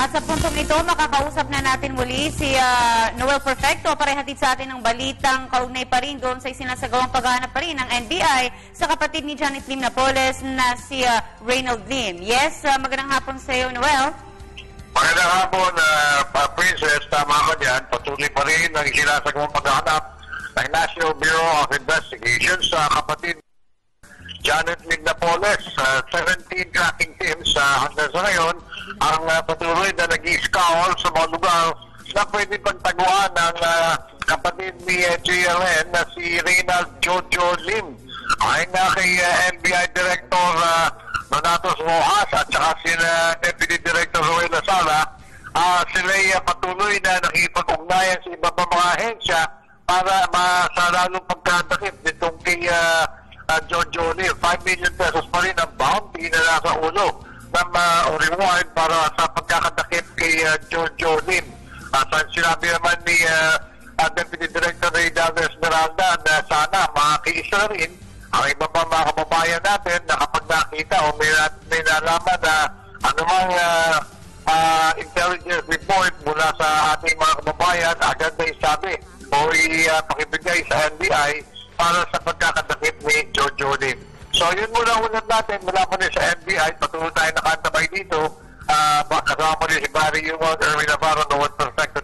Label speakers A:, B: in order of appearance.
A: At sa puntong ito, makakausap na natin muli si Noel Perfecto para hatid sa atin ng balitang kaugnay pa rin doon sa isinasagawang paghahanap pa rin ng NBI sa kapatid ni Janet Lim Napoles na si Reynald Lim. Yes, magandang hapon sa iyo, Noel.
B: Magandang hapon, Princess. Tama ka dyan. Patuloy pa rin ang isinasagawang paghahanap ng National Bureau of Investigation sa kapatid Janet Lim Napoles. 17 cracking teams hanggang sa ngayon ang patuloy na nag-i-scour sa mga lugar na pwede pagtaguan ng kapatid ni JLN na si Reynald Jojo Lim. Ayon nga kay NBI Director Donatos Rojas at saka si Deputy Director Roel Lasala, sila'y patuloy na nakipag-ugnayan sa iba pa mga ahensya para sa lalong pagkadakip nitong kay Jojo Lim. 5 million pesos pa rin ang bounty na nasa ulo ng reward para sa pagkakadakip kay Jojo Lim. Sinabi naman ni Deputy Director Reynald Esmeralda na sana makiisa na rin ang iba pa mga kababayan natin na kapag nakita o may nalaman na anumang intelligence report mula sa ating mga kababayan, agad na isabi o ipakibigay sa NBI para sa pagkakadakip ni Jojo Lim. So yun muna ulit natin mula po sa NBI, patuloy tayo nakatabay dito. Kasama po rin si Barry Yumon, Erwin Navarro, Noel Perfecto.